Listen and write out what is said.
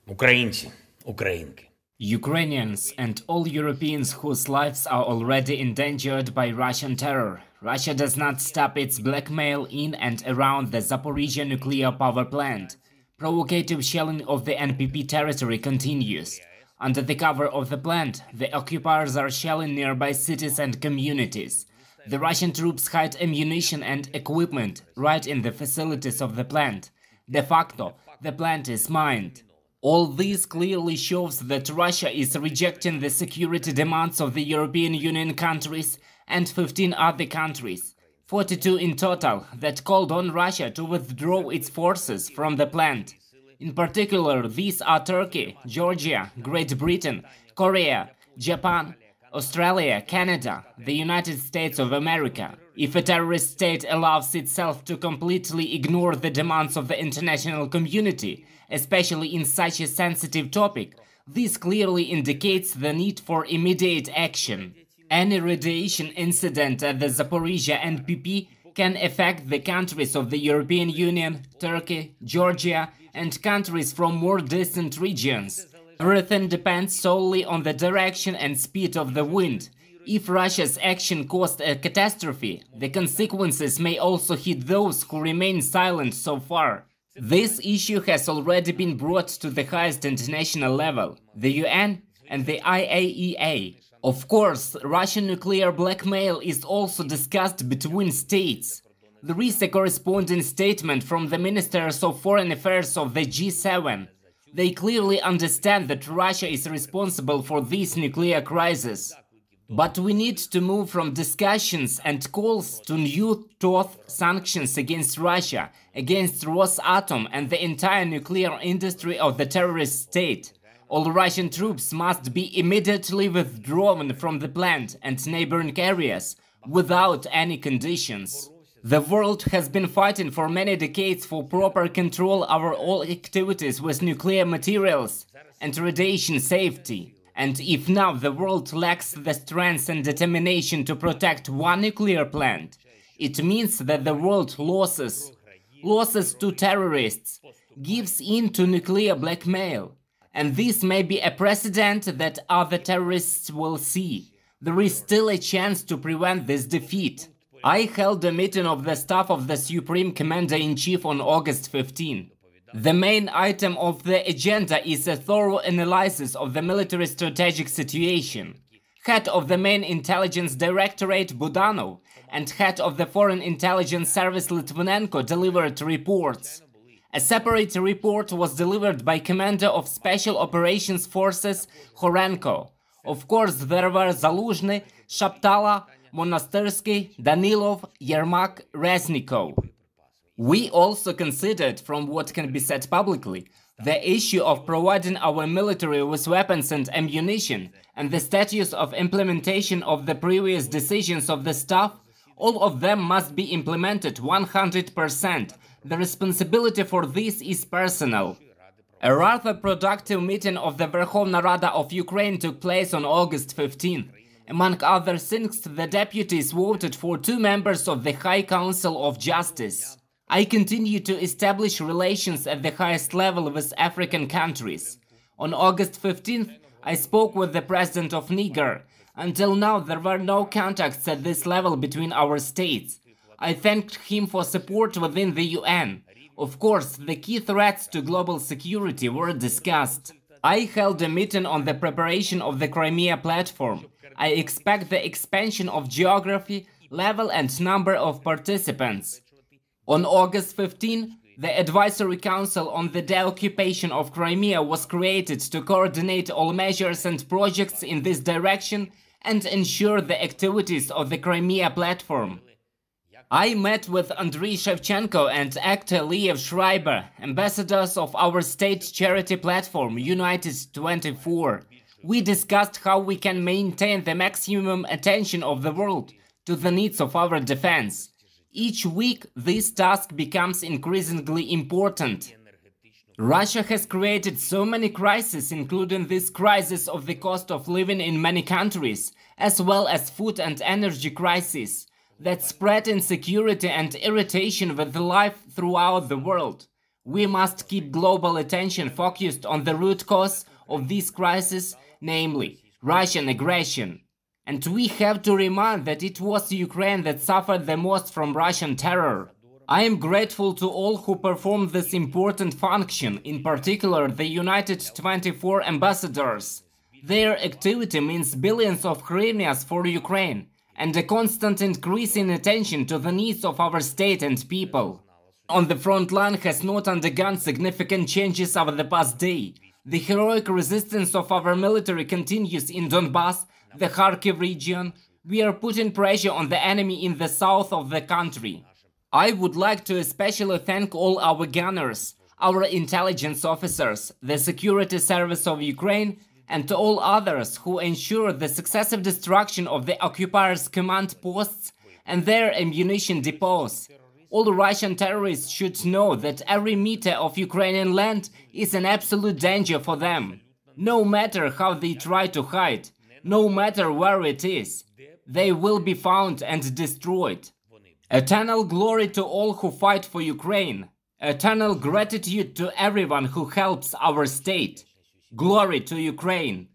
Українці, українки. Ukrainians and all Europeans whose lives are already endangered by Russian terror. Russia does not stop its blackmail in and around the Zaporizhzhia nuclear power plant. Provocative shelling of the NPP territory continues. Under the cover of the plant, the occupiers are shelling nearby cities and communities. The Russian troops hide ammunition and equipment right in the facilities of the plant. De facto, the plant is mined. All this clearly shows that Russia is rejecting the security demands of the European Union countries and 15 other countries, 42 in total, that called on Russia to withdraw its forces from the plant. In particular, these are Turkey, Georgia, Great Britain, Korea, Japan, Australia, Canada, the United States of America. If a terrorist state allows itself to completely ignore the demands of the international community, especially in such a sensitive topic, this clearly indicates the need for immediate action. Any radiation incident at the Zaporizhzhia NPP can affect the countries of the European Union, Turkey, Georgia, and countries from more distant regions. Everything depends solely on the direction and speed of the wind. If Russia's action caused a catastrophe, the consequences may also hit those who remain silent so far. This issue has already been brought to the highest international level, the UN and the IAEA. Of course, Russian nuclear blackmail is also discussed between states. There is a corresponding statement from the Ministers of Foreign Affairs of the G7. They clearly understand that Russia is responsible for this nuclear crisis. But we need to move from discussions and calls to new tough sanctions against Russia, against Rosatom and the entire nuclear industry of the terrorist state. All Russian troops must be immediately withdrawn from the plant and neighboring areas, without any conditions. The world has been fighting for many decades for proper control over all activities with nuclear materials and radiation safety. And if now the world lacks the strength and determination to protect one nuclear plant, it means that the world loses to terrorists, gives in to nuclear blackmail. And this may be a precedent that other terrorists will see. There is still a chance to prevent this defeat. I held a meeting of the staff of the Supreme Commander-in-Chief on August 15. The main item of the agenda is a thorough analysis of the military strategic situation. Head of the main intelligence directorate Budanov and head of the Foreign Intelligence Service Litvinenko delivered reports. A separate report was delivered by Commander of Special Operations Forces Horenko. Of course, there were Zaluzhny, Shaptala, Monastyrsky, Danilov, Yermak, Reznikov. We also considered, from what can be said publicly, the issue of providing our military with weapons and ammunition, and the status of implementation of the previous decisions of the staff. All of them must be implemented 100%. The responsibility for this is personal. A rather productive meeting of the Verkhovna Rada of Ukraine took place on August 15. Among other things, the deputies voted for 2 members of the High Council of Justice. I continue to establish relations at the highest level with African countries. On August 15th, I spoke with the president of Niger. Until now, there were no contacts at this level between our states. I thanked him for support within the UN. Of course, the key threats to global security were discussed. I held a meeting on the preparation of the Crimea platform. I expect the expansion of geography, level and number of participants. On August 15, the Advisory Council on the Deoccupation of Crimea was created to coordinate all measures and projects in this direction and ensure the activities of the Crimea platform. I met with Andriy Shevchenko and actor Liev Schreiber, ambassadors of our state charity platform United 24. We discussed how we can maintain the maximum attention of the world to the needs of our defense. Each week, this task becomes increasingly important. Russia has created so many crises, including this crisis of the cost of living in many countries, as well as food and energy crisis, that spread insecurity and irritation with life throughout the world. We must keep global attention focused on the root cause of this crisis, namely Russian aggression. And we have to remind that it was Ukraine that suffered the most from Russian terror. I am grateful to all who performed this important function, in particular the United 24 ambassadors. Their activity means billions of hryvnias for Ukraine and a constant increase in attention to the needs of our state and people. On the front line has not undergone significant changes over the past day. The heroic resistance of our military continues in Donbass, the Kharkiv region. We are putting pressure on the enemy in the south of the country. I would like to especially thank all our gunners, our intelligence officers, the security service of Ukraine, and all others who ensure the successive destruction of the occupiers' command posts and their ammunition depots. All Russian terrorists should know that every meter of Ukrainian land is an absolute danger for them. No matter how they try to hide, no matter where it is, they will be found and destroyed. Eternal glory to all who fight for Ukraine. Eternal gratitude to everyone who helps our state. Glory to Ukraine!